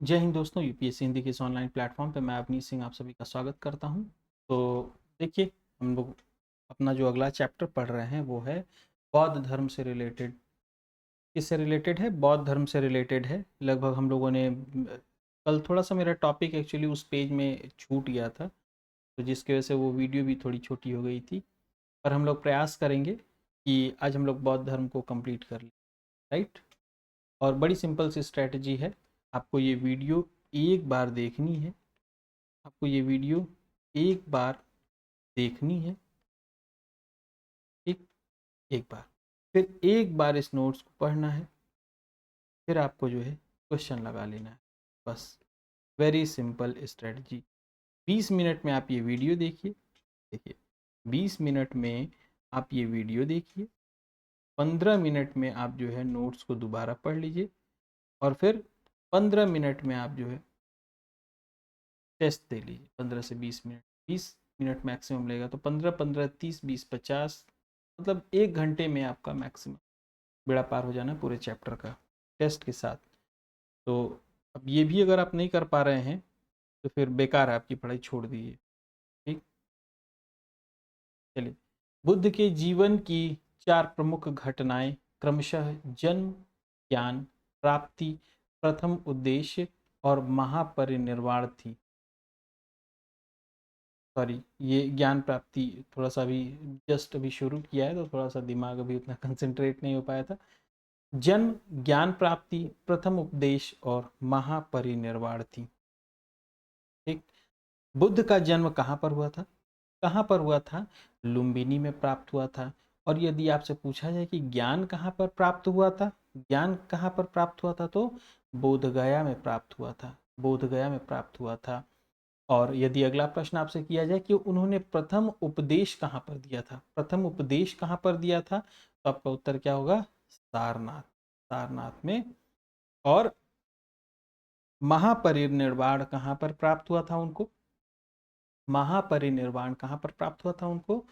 जय हिंद दोस्तों, यूपीएससी हिंदी के इस ऑनलाइन प्लेटफॉर्म पे मैं अवनीश सिंह आप सभी का स्वागत करता हूं। तो देखिए, हम लोग अपना जो अगला चैप्टर पढ़ रहे हैं वो है बौद्ध धर्म से रिलेटेड। किससे रिलेटेड है? बौद्ध धर्म से रिलेटेड है। लगभग हम लोगों ने कल थोड़ा सा मेरा टॉपिक एक्चुअली उस पेज में छूट गया था, तो जिसकी वजह से वो वीडियो भी थोड़ी छोटी हो गई थी। पर हम लोग प्रयास करेंगे कि आज हम लोग बौद्ध धर्म को कंप्लीट कर लें, राइट। और बड़ी सिंपल सी स्ट्रैटेजी है। आपको ये वीडियो एक बार देखनी है, आपको ये वीडियो एक बार देखनी है, एक एक बार, फिर एक बार इस नोट्स को पढ़ना है, फिर आपको जो है क्वेश्चन लगा लेना है। बस, वेरी सिंपल स्ट्रेटजी। 20 मिनट में आप ये वीडियो देखिए, देखिए 20 मिनट में आप ये वीडियो देखिए, 15 मिनट में आप जो है नोट्स को दोबारा पढ़ लीजिए, और फिर 15 मिनट में आप जो है टेस्ट दे लीजिए। 15 से 20 मिनट, 20 मिनट मैक्सिमम लेगा, तो 15 15 30 20 50, मतलब 1 घंटे में आपका मैक्सिमम बेड़ा पार हो जाना पूरे चैप्टर का टेस्ट के साथ। तो अब ये भी अगर आप नहीं कर पा रहे हैं तो फिर बेकार है, आपकी पढ़ाई छोड़ दीजिए। ठीक, चलिए। बुद्ध के जीवन की 4 प्रमुख घटनाएं क्रमशः जन्म, ज्ञान प्राप्ति, प्रथम उद्देश्य और महापरिनिर्वाण थी। सॉरी, ये ज्ञान प्राप्ति थोड़ा सा अभी जस्ट अभी शुरू किया है, तो थोड़ा सा दिमाग अभी उतना कंसंट्रेट नहीं हो पाया था। जन्म, ज्ञान प्राप्ति, प्रथम उपदेश और महापरिनिर्वाण थी। ठीक। बुद्ध का जन्म कहाँ पर हुआ था? कहाँ पर हुआ था? लुम्बिनी में प्राप्त हुआ था। और यदि आपसे पूछा जाए कि ज्ञान कहाँ पर प्राप्त हुआ था, ज्ञान कहाँ पर प्राप्त हुआ था, तो बोधगया में प्राप्त हुआ था, बोधगया में प्राप्त हुआ था। और यदि अगला प्रश्न आपसे किया जाए कि उन्होंने प्रथम उपदेश कहाँ पर दिया था, प्रथम उपदेश कहाँ पर दिया था, तो आपका उत्तर क्या होगा? सारनाथ, सारनाथ में। और महापरिनिर्वाण कहाँ पर प्राप्त हुआ था उनको? महापरिनिर्वाण कहाँ पर प्राप्त हुआ था उनको?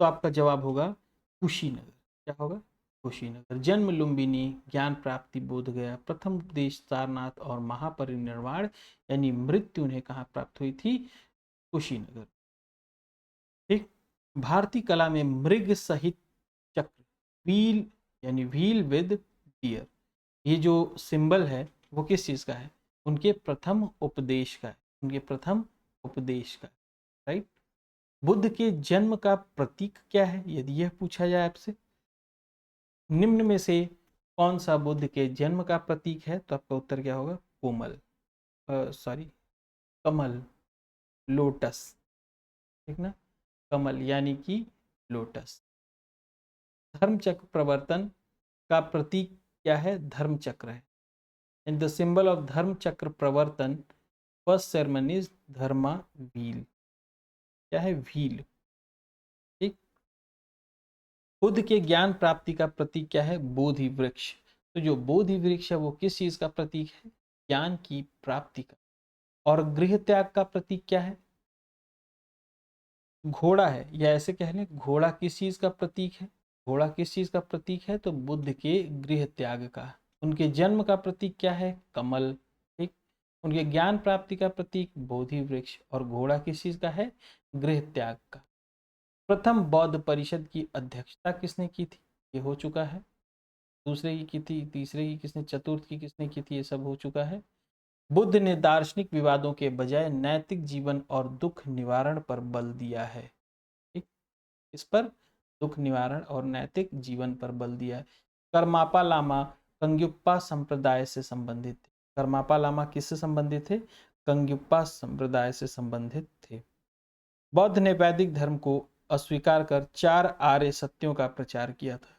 तो आपका जवाब होगा कुशीनगर। क्या होगा? कुशीनगर। जन्म लुम्बिनी, ज्ञान प्राप्ति बोध गया, प्रथम उपदेश सारनाथ और महापरिनिर्वाण यानी मृत्यु उन्हें कहाँ प्राप्त हुई थी? कुशीनगर। ठीक। भारतीय कला में मृग सहित चक्र, व्हील यानी व्हील विद डियर, ये जो सिंबल है वो किस चीज का है? उनके प्रथम उपदेश का है, उनके प्रथम उपदेश का, राइट। बुद्ध के जन्म का प्रतीक क्या है, यदि यह पूछा जाए आपसे? निम्न में से कौन सा बुद्ध के जन्म का प्रतीक है, तो आपका उत्तर क्या होगा? कोमल, सॉरी, कमल, लोटस। ठीक ना, कमल यानी कि लोटस। धर्म चक्र प्रवर्तन का प्रतीक क्या है? धर्म चक्र है। एंड द सिंबल ऑफ धर्म चक्र प्रवर्तन first ceremony is Dharma wheel. क्या है? व्हील। ठीक। बुद्ध के ज्ञान प्राप्ति का प्रतीक क्या है? बोधि वृक्ष। तो जो बोधि वृक्ष है वो किस चीज का प्रतीक है? ज्ञान की प्राप्ति का। और गृह त्याग का प्रतीक क्या है? घोड़ा है, या ऐसे कह लें घोड़ा किस चीज का प्रतीक है? घोड़ा किस चीज का प्रतीक है? तो बुद्ध के गृह त्याग का। उनके जन्म का प्रतीक क्या है? कमल। ठीक। उनके ज्ञान प्राप्ति का प्रतीक बोधि वृक्ष, और घोड़ा किस चीज का है? गृह त्याग का। प्रथम बौद्ध परिषद की अध्यक्षता किसने की थी? ये हो चुका है। दूसरे की थी, तीसरे की किसने, चतुर्थ की किसने की थी, ये सब हो चुका है। बुद्ध ने दार्शनिक विवादों के बजाय नैतिक जीवन और दुख निवारण पर बल दिया है। ठीक। इस पर दुख निवारण और नैतिक जीवन पर बल दिया है। करमापा लामा कंग्युप्पा संप्रदाय से संबंधित थे। करमापा लामा किससे संबंधित थे? कंग्युप्पा संप्रदाय से संबंधित थे। बौद्ध ने वैदिक धर्म को अस्वीकार कर 4 आर्य सत्यों का प्रचार किया था।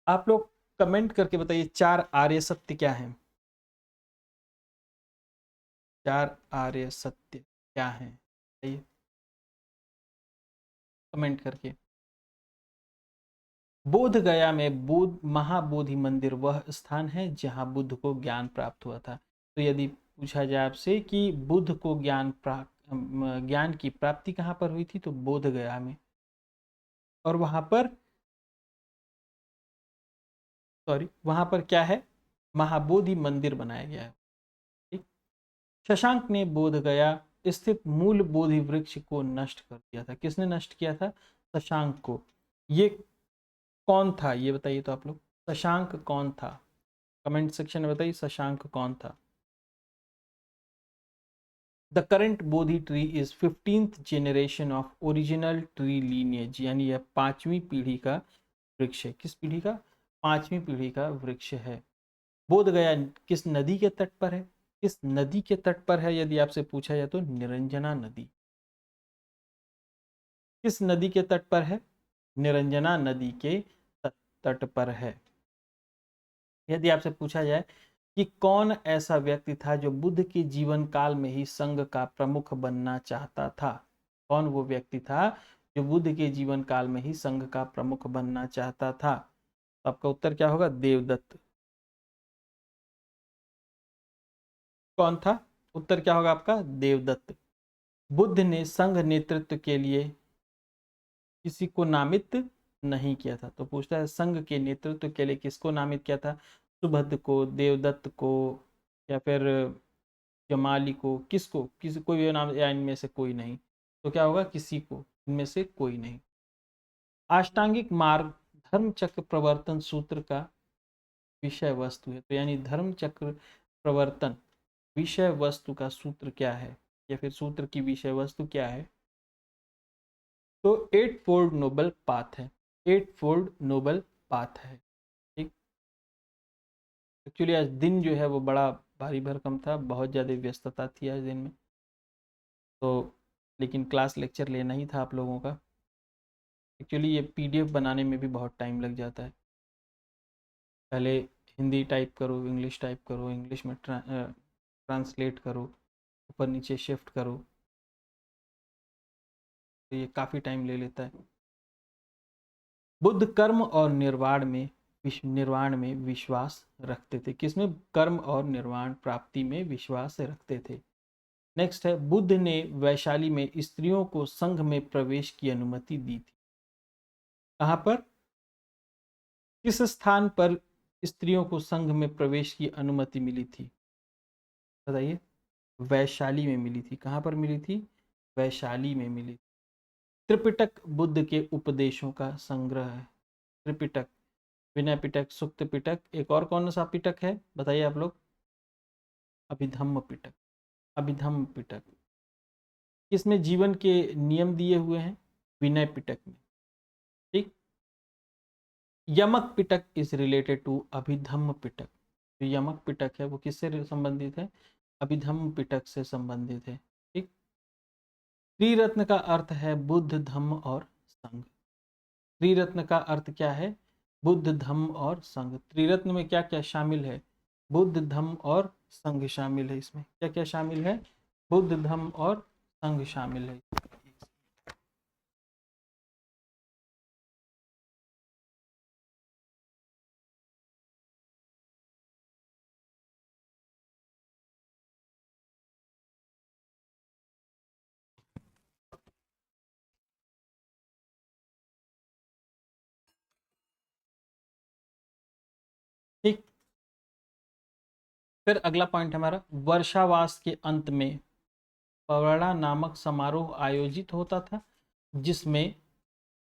आप लोग कमेंट करके बताइए 4 आर्य सत्य क्या हैं? 4 आर्य सत्य क्या हैं? बताइए कमेंट करके। बोध गया में बुद्ध महाबोधि मंदिर वह स्थान है जहां बुद्ध को ज्ञान प्राप्त हुआ था। तो यदि पूछा जाए आपसे कि बुद्ध को ज्ञान की प्राप्ति कहाँ पर हुई थी, तो बोध गया में। और वहां पर, सॉरी, वहां पर क्या है? महाबोधि मंदिर बनाया गया है। शशांक ने बोधगया स्थित मूल बोधि वृक्ष को नष्ट कर दिया था। किसने नष्ट किया था? शशांक को। ये कौन था ये बताइए तो आप लोग, शशांक कौन था? कमेंट सेक्शन में बताइए शशांक कौन था। The current Bodhi tree is 15th generation of original tree lineage, यानी यह 5वीं पीढ़ी का वृक्ष है। किस पीढ़ी का? 5वीं पीढ़ी का वृक्ष है। बोध गया किस नदी के तट पर है? किस नदी के तट पर है यदि आपसे पूछा जाए तो निरंजना नदी। किस नदी के तट पर है? निरंजना नदी के तट पर है। यदि आपसे पूछा जाए कि कौन ऐसा व्यक्ति था जो बुद्ध के जीवन काल में ही संघ का प्रमुख बनना चाहता था? कौन वो व्यक्ति था जो बुद्ध के जीवन काल में ही संघ का प्रमुख बनना चाहता था? तो आपका उत्तर क्या होगा? देवदत्त। कौन था? उत्तर क्या होगा आपका? देवदत्त। बुद्ध ने संघ नेतृत्व के लिए किसी को नामित नहीं किया था। तो पूछता है संघ के नेतृत्व के लिए किसको नामित किया था? सुभद्र को, देवदत्त को, या फिर जमाली को? किसको? किसी कोई भी नाम, या इनमें से कोई नहीं? तो क्या होगा? किसी को, इनमें से कोई नहीं। अष्टांगिक मार्ग धर्म चक्र प्रवर्तन सूत्र का विषय वस्तु है। तो यानी धर्म चक्र प्रवर्तन विषय वस्तु का सूत्र क्या है, या फिर सूत्र की विषय वस्तु क्या है? तो 8 फोल्ड नोबल पाथ है। 8 फोल्ड नोबल पाथ है। ठीक। एक्चुअली आज दिन जो है वो बड़ा भारी भरकम था, बहुत ज़्यादा व्यस्तता थी आज दिन में, तो लेकिन क्लास लेक्चर लेना ही था आप लोगों का। एक्चुअली ये पीडीएफ बनाने में भी बहुत टाइम लग जाता है। पहले हिंदी टाइप करो, इंग्लिश टाइप करो, इंग्लिश में ट्रांसलेट करो, ऊपर नीचे शिफ्ट करो, तो ये काफ़ी टाइम ले लेता है। बुद्ध कर्म और निर्वाण में विश्वास रखते थे। किसमें? कर्म और निर्वाण प्राप्ति में विश्वास रखते थे। नेक्स्ट है, बुद्ध ने वैशाली में स्त्रियों को संघ में प्रवेश की अनुमति दी थी। कहाँ पर? किस स्थान पर स्त्रियों को संघ में प्रवेश की अनुमति मिली थी? बताइए। वैशाली में मिली थी। कहाँ पर मिली थी? वैशाली में मिली। त्रिपिटक बुद्ध के उपदेशों का संग्रह है। त्रिपिटक, विनय पिटक, सुक्त पिटक, एक और कौन सा पिटक है बताइए आप लोग? अभिधम्म पिटक। अभिधम्म पिटक किसमें जीवन के नियम दिए हुए हैं? विनय पिटक में। ठीक। यमक पिटक इज रिलेटेड टू अभिधम्म पिटक। जो यमक पिटक है वो किससे संबंधित है? अभिधम्म पिटक से संबंधित है। ठीक। त्रिरत्न का अर्थ है बुद्ध, धम्म और संघ। त्रिरत्न का अर्थ क्या है? बुद्ध, धम्म और संघ। त्रिरत्न में क्या क्या शामिल है? बुद्ध, धम्म और संघ शामिल है। इसमें क्या क्या शामिल है? बुद्ध, धम्म और संघ शामिल है। ठीक। फिर अगला पॉइंट हमारा, वर्षावास के अंत में पवड़ा नामक समारोह आयोजित होता था, जिसमें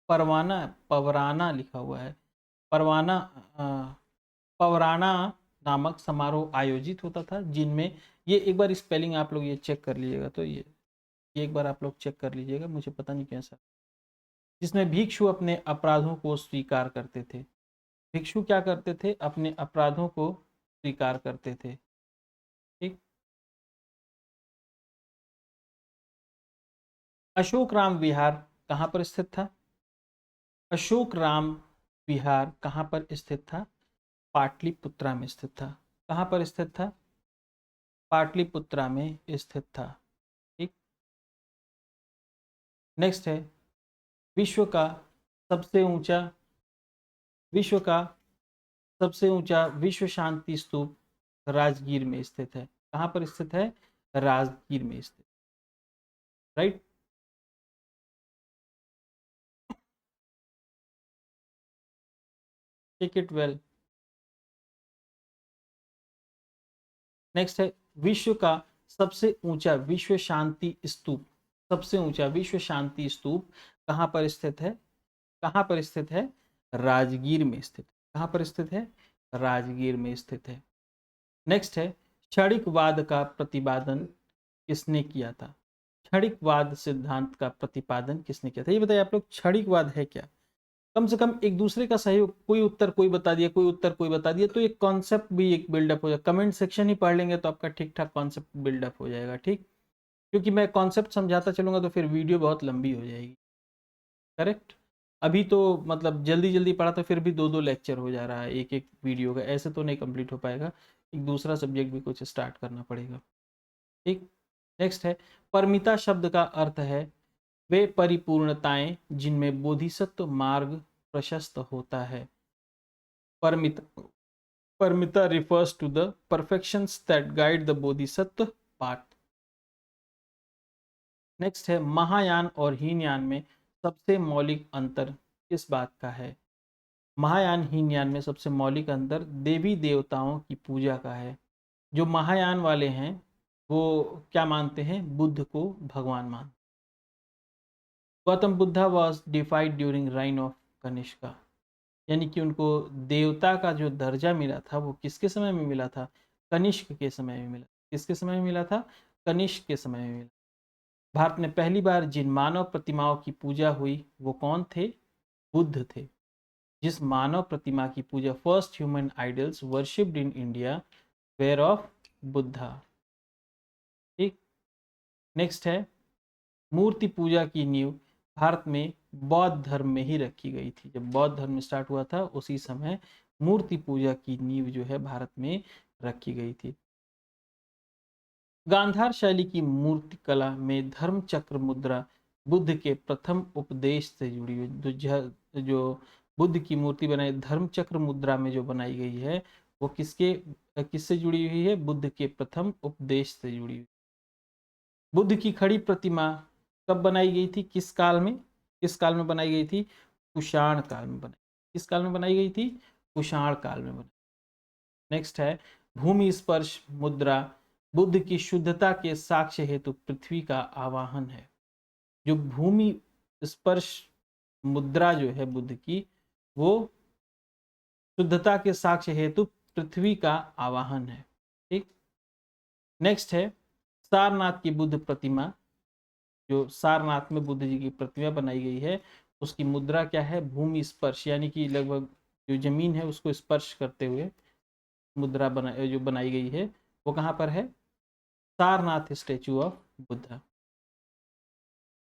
परवाना, पवराना लिखा हुआ है, परवाना, पवराना नामक समारोह आयोजित होता था, जिनमें ये एक बार स्पेलिंग आप लोग ये चेक कर लीजिएगा, तो ये एक बार आप लोग चेक कर लीजिएगा, मुझे पता नहीं कैसा। जिसमें भिक्षु अपने अपराधों को स्वीकार करते थे। भिक्षु क्या करते थे? अपने अपराधों को स्वीकार करते थे। ठीक। अशोक राम विहार कहाँ पर स्थित था? अशोक राम विहार कहाँ पर स्थित था? पाटलिपुत्रा में स्थित था। कहाँ पर स्थित था? पाटलिपुत्रा में स्थित था। ठीक। नेक्स्ट है, विश्व का सबसे ऊंचा विश्व का सबसे ऊंचा विश्व शांति स्तूप राजगीर में स्थित है। कहाँ पर स्थित है? राजगीर में स्थित। Right. Take it well. Next है, विश्व का सबसे ऊंचा विश्व शांति स्तूप, सबसे ऊंचा विश्व शांति स्तूप कहाँ पर स्थित है? कहाँ पर स्थित है? राजगीर में स्थित। कहाँ पर स्थित है? राजगीर में स्थित है। नेक्स्ट है, क्षणिकवाद का प्रतिपादन किसने किया था? क्षणिकवाद सिद्धांत का प्रतिपादन किसने किया था? ये बताइए आप लोग, क्षणिकवाद है क्या? कम से कम एक दूसरे का सहयोग, कोई उत्तर कोई बता दिया, कोई उत्तर कोई बता दिया, तो एक कॉन्सेप्ट भी एक बिल्डअप हो जाएगा। कमेंट सेक्शन ही पढ़ लेंगे तो आपका ठीक ठाक कॉन्सेप्ट बिल्डअप हो जाएगा, ठीक। क्योंकि मैं कॉन्सेप्ट समझाता चलूंगा तो फिर वीडियो बहुत लंबी हो जाएगी, करेक्ट। अभी तो मतलब जल्दी जल्दी पढ़ा तो फिर भी 2-2 लेक्चर हो जा रहा है एक एक वीडियो का, ऐसे तो नहीं कंप्लीट हो पाएगा। एक दूसरा सब्जेक्ट भी कुछ स्टार्ट करना पड़ेगा, ठीक। नेक्स्ट है, परमिता शब्द का अर्थ है वे परिपूर्णताएं जिनमें बोधिसत्व मार्ग प्रशस्त होता है। Paramita, Paramita refers to the perfections that guide the bodhisattva path. Next है, महायान और हीनयान में सबसे मौलिक अंतर किस बात का है? महायान हीनयान में सबसे मौलिक अंतर देवी देवताओं की पूजा का है। जो महायान वाले हैं वो क्या मानते हैं? बुद्ध को भगवान मानते। Gautam Buddha was डिफाइड during reign of Kanishka, यानी कि उनको देवता का जो दर्जा मिला था वो किसके समय में मिला था? कनिष्क के समय में मिला। किसके समय में मिला था? कनिष्क के समय में मिला। भारत में पहली बार जिन मानव प्रतिमाओं की पूजा हुई वो कौन थे? बुद्ध थे। जिस मानव प्रतिमा की पूजा, first human idols worshipped in India were of Buddha, ठीक। नेक्स्ट है, मूर्ति पूजा की नींव भारत में बौद्ध धर्म में ही रखी गई थी। जब बौद्ध धर्म स्टार्ट हुआ था उसी समय मूर्ति पूजा की नींव जो है भारत में रखी गई थी। गांधार शैली की मूर्ति कला में धर्म चक्र मुद्रा बुद्ध के प्रथम उपदेश से जुड़ी हुई, जो बुद्ध की मूर्ति बनाई धर्म चक्र मुद्रा में जो बनाई गई है वो किससे जुड़ी हुई है? बुद्ध के प्रथम उपदेश से जुड़ी हुई। बुद्ध की खड़ी प्रतिमा कब बनाई गई थी? किस काल में? किस काल में बनाई गई थी? कुषाण काल में बनाई। किस काल में बनाई गई थी? कुषाण काल में बनाई। नेक्स्ट है, भूमि स्पर्श मुद्रा बुद्ध की शुद्धता के साक्ष्य हेतु पृथ्वी का आवाहन है। जो भूमि स्पर्श मुद्रा जो है बुद्ध की, वो शुद्धता के साक्ष्य हेतु पृथ्वी का आवाहन है, ठीक। नेक्स्ट है, सारनाथ की बुद्ध प्रतिमा, जो सारनाथ में बुद्ध जी की प्रतिमा बनाई गई है उसकी मुद्रा क्या है? भूमि स्पर्श, यानी कि लगभग जो जमीन है उसको स्पर्श करते हुए मुद्रा जो बनाई गई है वो कहाँ पर है? Sarnath statue of Buddha.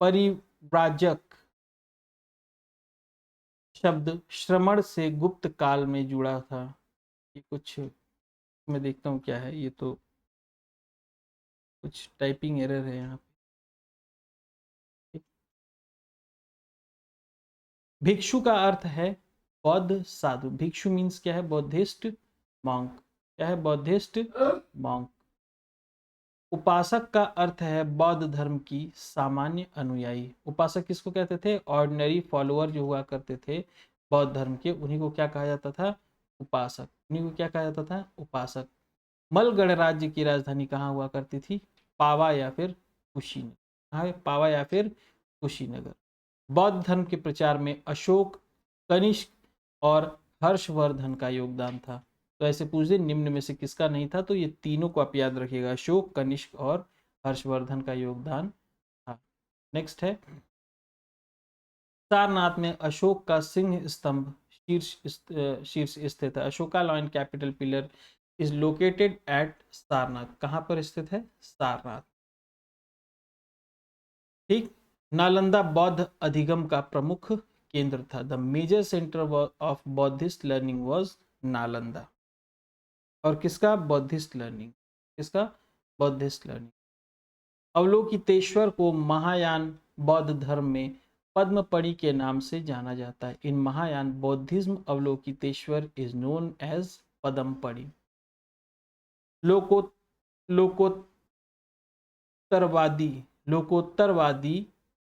परिव्राजक शब्द श्रमण से गुप्त काल में जुड़ा था। ये कुछ मैं देखता हूँ क्या है, ये तो कुछ टाइपिंग एरर है यहाँ पे। भिक्षु का अर्थ है बौद्ध साधु। भिक्षु मीन्स क्या है? Buddhist monk. क्या है? Buddhist monk. उपासक का अर्थ है बौद्ध धर्म की सामान्य अनुयायी। उपासक किसको कहते थे? ऑर्डिनरी फॉलोअर जो हुआ करते थे बौद्ध धर्म के, उन्हीं को क्या कहा जाता था? उपासक। उन्हीं को क्या कहा जाता था? उपासक। मलगढ़ राज्य की राजधानी कहाँ हुआ करती थी? पावा या फिर कुशीनगर। कहाँ? पावा या फिर कुशीनगर। बौद्ध धर्म के प्रचार में अशोक, कनिष्क और हर्षवर्धन का योगदान था। तो ऐसे पूछ दे निम्न में से किसका नहीं था, तो ये तीनों को आप याद रखिएगा, अशोक, कनिष्क और हर्षवर्धन का योगदान था। नेक्स्ट है, सारनाथ में अशोक का सिंह स्तंभ शीर्ष स्थित है। Ashoka lion capital pillar is located at Sarnath. कहां पर स्थित है? सारनाथ, ठीक। नालंदा बौद्ध अधिगम का प्रमुख केंद्र था। The major centre of Buddhist learning was Nalanda. और किसका? Buddhist learning. किसका? Buddhist learning. अवलोकितेश्वर को महायान बौद्ध धर्म में पद्मपणि के नाम से जाना जाता है। In Mahayana Buddhism Avalokiteshvara is known as Padmapani. लोको लोकोत्तरवादी लोकोत्तरवादी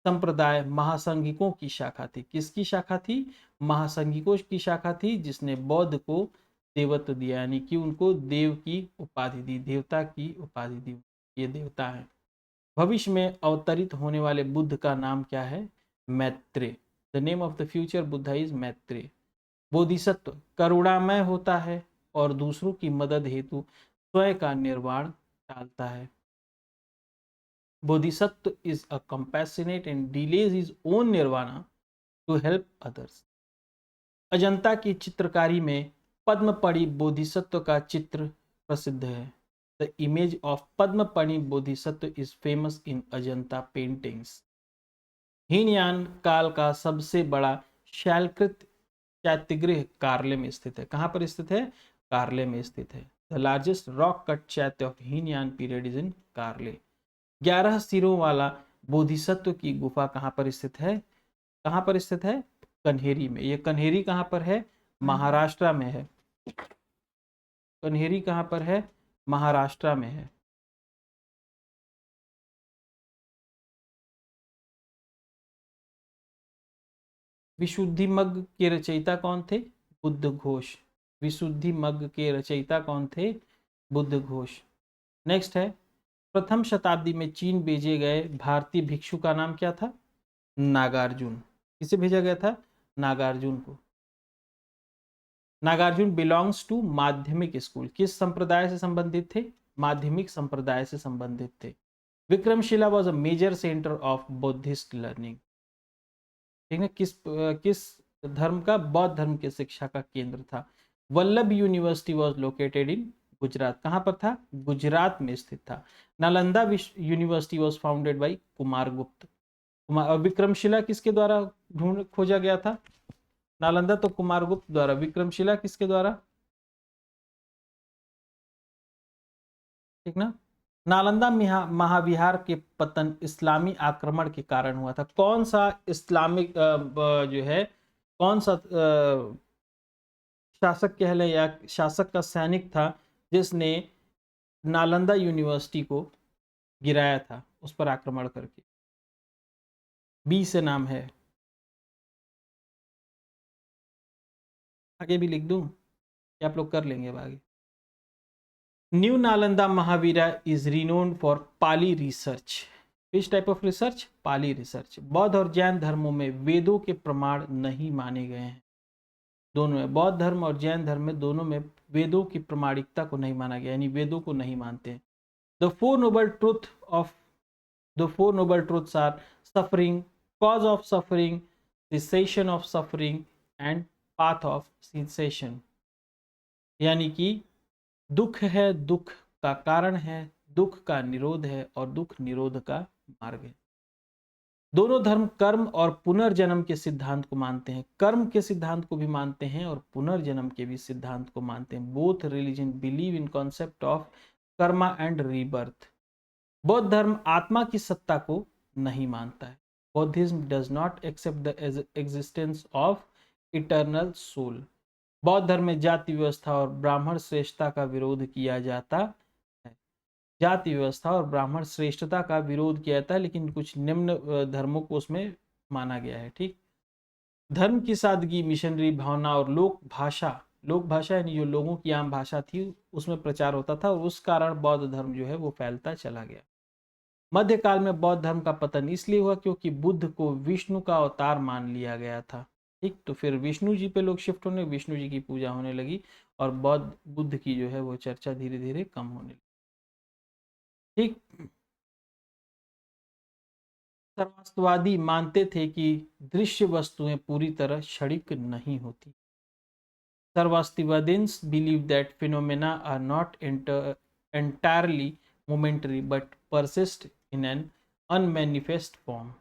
संप्रदाय महासंघिकों की शाखा थी। किसकी शाखा थी? महासंघिकों की शाखा थी, जिसने बौद्ध को देवत्व दिया, यानी कि उनको देव की उपाधि दी, देवता की उपाधि दी। ये देवता है। भविष्य में अवतरित होने वाले बुद्ध का नाम क्या है? Maitreya. The name of the future Buddha is Maitreya. Bodhisattva करुणामय होता है और दूसरों की मदद हेतु स्वयं का निर्वाण टालता है। Bodhisattva is a compassionate and delays his own nirvana to help others। Ajanta की चित्रकारी में पद्मपणि बोधिसत्व का चित्र प्रसिद्ध है। The image of Padmapani Bodhisattva is famous in Ajanta paintings. Hinayana काल का सबसे बड़ा शैलकृत चैत्यगृह कारले में स्थित है। कहां पर स्थित है? कारले में स्थित है। द लार्जेस्ट रॉक कट चैत्य of Hinayana period is in कारले। 11 सिरों वाला बोधिसत्व की गुफा कहां पर स्थित है? कहां पर स्थित है? कन्हेरी में। ये कन्हेरी कहां पर है? महाराष्ट्र में है। कन्हेरी कहां पर है? महाराष्ट्र में है। विशुद्धि मग्ग के रचयिता कौन थे? बुद्ध घोष। विशुद्धि मग्ग के रचयिता कौन थे? बुद्ध घोष। नेक्स्ट है, प्रथम शताब्दी में चीन भेजे गए भारतीय भिक्षु का नाम क्या था? नागार्जुन। किसे भेजा गया था? नागार्जुन को। नागार्जुन बिलोंग्स टू माध्यमिक स्कूल। किस संप्रदाय से संबंधित थे? माध्यमिक संप्रदाय से संबंधित थे। Vikramshila was a major centre of Buddhist learning. ठीक है, किस धर्म का? बौद्ध धर्म की शिक्षा का केंद्र था। Vallabh university was located in Gujarat. कहां पर था? गुजरात में स्थित था। Nalanda university was founded by Kumaragupta. Vikramshila किसके द्वारा खोजा गया था? नालंदा तो कुमारगुप्त द्वारा। विक्रमशिला किसके द्वारा? ठीक ना। नालंदा महाविहार के पतन इस्लामी आक्रमण के कारण हुआ था। कौन सा इस्लामिक जो है, कौन सा शासक कह ले या शासक का सैनिक था जिसने नालंदा यूनिवर्सिटी को गिराया था उस पर आक्रमण करके? बी से नाम है। आगे भी लिख दूं कि आप लोग कर लेंगे अब आगे? New Nalanda Mahavira is renowned for Pali research. Which type of research? Pali research. बौद्ध और जैन धर्मों में वेदों के प्रमाण नहीं माने गए हैं। दोनों में, बौद्ध धर्म और जैन धर्म में, दोनों में वेदों की प्रमाणिकता को नहीं माना गया, यानी वेदों को नहीं मानते हैं। The four noble truth of the four noble truths are suffering, cause of suffering, cessation of suffering and path of cessation. यानी कि दुख है, दुख का कारण है, दुख का निरोध है और दुख निरोध का मार्ग है। दोनों धर्म कर्म और पुनर्जन्म के सिद्धांत को मानते हैं। कर्म के सिद्धांत को भी मानते हैं और पुनर्जन्म के भी सिद्धांत को मानते हैं। Both religion believe in concept of karma and rebirth. बौद्ध धर्म आत्मा की सत्ता को नहीं मानता है। Buddhism does not accept the existence of eternal soul. बौद्ध धर्म में जाति व्यवस्था और ब्राह्मण श्रेष्ठता का विरोध किया जाता है। जाति व्यवस्था और ब्राह्मण श्रेष्ठता का विरोध किया जाता है, लेकिन कुछ निम्न धर्मों को उसमें माना गया है। ठीक। धर्म की सादगी, मिशनरी भावना और लोक भाषा यानी जो लोगों की आम भाषा थी उसमें प्रचार होता था और उस कारण बौद्ध धर्म जो है वो फैलता चला गया। मध्यकाल में बौद्ध धर्म का पतन इसलिए हुआ क्योंकि बुद्ध को विष्णु का अवतार मान लिया गया था। ठीक, तो फिर विष्णु जी पे लोग शिफ्ट होने, विष्णु जी की पूजा होने लगी और बुद्ध की जो है वो चर्चा धीरे धीरे कम होने लगी। ठीक। सर्वास्तिवादी मानते थे कि दृश्य वस्तुएं पूरी तरह क्षणिक नहीं होती। Sarvastivadins believe that phenomena are not entirely momentary but persist in an unmanifest form।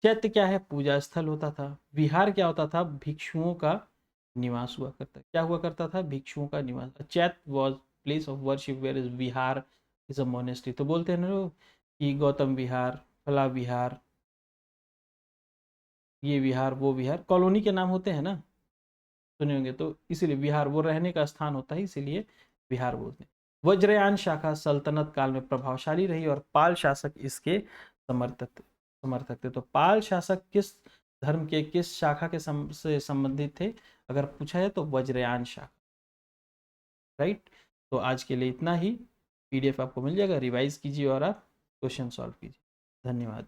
चैत्य क्या है? पूजा स्थल होता था। विहार क्या होता था? भिक्षुओं का निवास हुआ करता। क्या हुआ करता था? भिक्षुओं का निवास। Chaitya was place of worship where is vihara is a monastery. तो बोलते हैं ना लोग कि गौतम विहार, फला विहार, ये विहार, वो विहार, कॉलोनी के नाम होते हैं ना, सुने होंगे। तो इसीलिए विहार वो रहने का स्थान होता है, इसीलिए विहार बोलते हैं। वज्रयान शाखा सल्तनत काल में प्रभावशाली रही और पाल शासक इसके समर्थक थे। तो पाल शासक किस धर्म के किस शाखा के से संबंधित थे? अगर पूछा है तो वज्रयान शाखा। राइट। तो आज के लिए इतना ही। PDF आपको मिल जाएगा, रिवाइज कीजिए और आप क्वेश्चन सॉल्व कीजिए। धन्यवाद।